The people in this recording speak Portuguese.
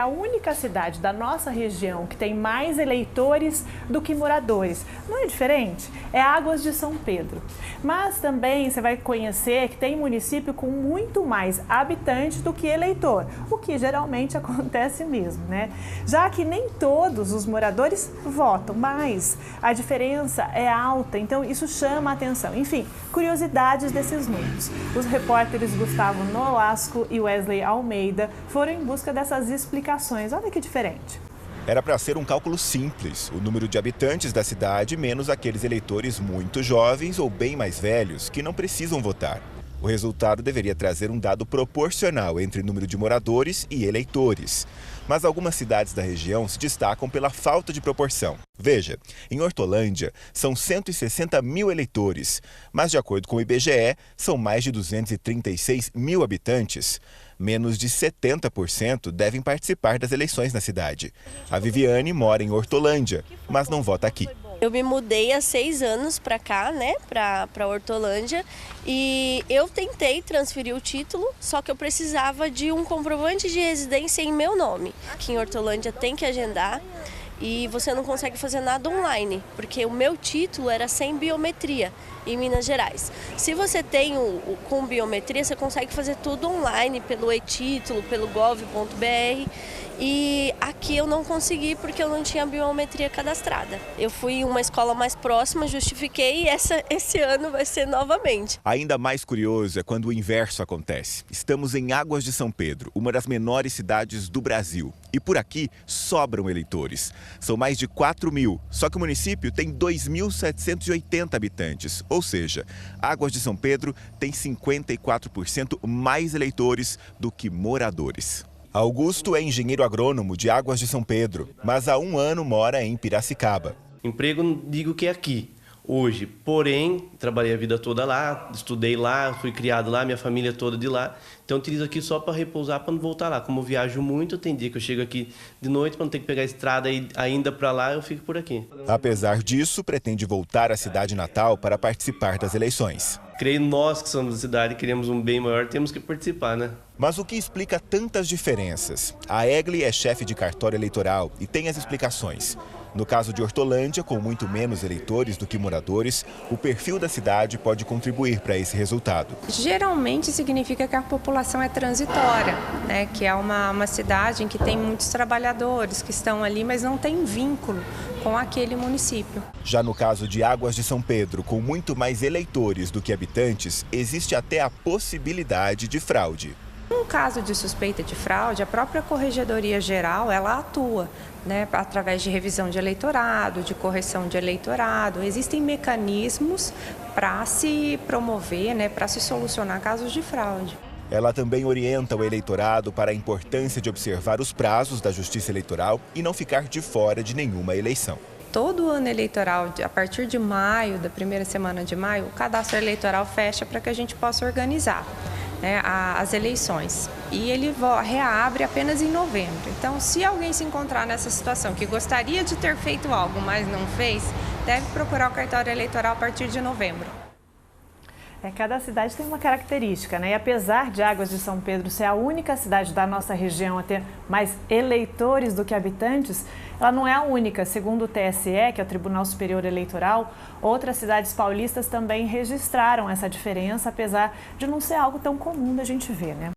A única cidade da nossa região que tem mais eleitores do que moradores. Não é diferente? É Águas de São Pedro. Mas também você vai conhecer que tem município com muito mais habitantes do que eleitor, o que geralmente acontece mesmo, né? Já que nem todos os moradores votam, mas a diferença é alta, então isso chama a atenção. Enfim, curiosidades desses números. Os repórteres Gustavo Nolasco e Wesley Almeida foram em busca dessas explicações. Olha que diferente. Era para ser um cálculo simples, o número de habitantes da cidade menos aqueles eleitores muito jovens ou bem mais velhos que não precisam votar. O resultado deveria trazer um dado proporcional entre número de moradores e eleitores. Mas algumas cidades da região se destacam pela falta de proporção. Veja, em Hortolândia são 160 mil eleitores, mas de acordo com o IBGE, são mais de 236 mil habitantes. Menos de 70% devem participar das eleições na cidade. A Viviane mora em Hortolândia, mas não vota aqui. Eu me mudei há 6 anos para cá, né, para Hortolândia, e eu tentei transferir o título, só que eu precisava de um comprovante de residência em meu nome. Aqui em Hortolândia tem que agendar e você não consegue fazer nada online, porque o meu título era sem biometria em Minas Gerais. Se você tem com biometria, você consegue fazer tudo online, pelo e-título, pelo gov.br. E aqui eu não consegui porque eu não tinha biometria cadastrada. Eu fui em uma escola mais próxima, justifiquei e esse ano vai ser novamente. Ainda mais curioso é quando o inverso acontece. Estamos em Águas de São Pedro, uma das menores cidades do Brasil. E por aqui sobram eleitores. São mais de 4 mil, só que o município tem 2.780 habitantes. Ou seja, Águas de São Pedro tem 54% mais eleitores do que moradores. Augusto é engenheiro agrônomo de Águas de São Pedro, mas há 1 ano mora em Piracicaba. Emprego não digo que é aqui, hoje, porém, trabalhei a vida toda lá, estudei lá, fui criado lá, minha família toda de lá. Então eu utilizo aqui só para repousar, para não voltar lá. Como eu viajo muito, tem dia que eu chego aqui de noite, para não ter que pegar a estrada e ainda para lá, eu fico por aqui. Apesar disso, pretende voltar à cidade natal para participar das eleições. Creio nós que somos da cidade, queremos um bem maior, temos que participar, né? Mas o que explica tantas diferenças? A Egli é chefe de cartório eleitoral e tem as explicações. No caso de Hortolândia, com muito menos eleitores do que moradores, o perfil da cidade pode contribuir para esse resultado. Geralmente significa que a população é transitória, né? Que é uma cidade em que tem muitos trabalhadores que estão ali, mas não tem vínculo com aquele município. Já no caso de Águas de São Pedro, com muito mais eleitores do que habitantes, existe até a possibilidade de fraude. No caso de suspeita de fraude, a própria Corregedoria Geral, ela atua, né, através de revisão de eleitorado, de correção de eleitorado. Existem mecanismos para se promover, né, para se solucionar casos de fraude. Ela também orienta o eleitorado para a importância de observar os prazos da Justiça Eleitoral e não ficar de fora de nenhuma eleição. Todo ano eleitoral, a partir de maio, da primeira semana de maio, o cadastro eleitoral fecha para que a gente possa organizar, né, as eleições. E ele reabre apenas em novembro. Então, se alguém se encontrar nessa situação que gostaria de ter feito algo, mas não fez, deve procurar o cartório eleitoral a partir de novembro. Cada cidade tem uma característica, né? E apesar de Águas de São Pedro ser a única cidade da nossa região a ter mais eleitores do que habitantes, ela não é a única. Segundo o TSE, que é o Tribunal Superior Eleitoral, outras cidades paulistas também registraram essa diferença, apesar de não ser algo tão comum da gente ver, né?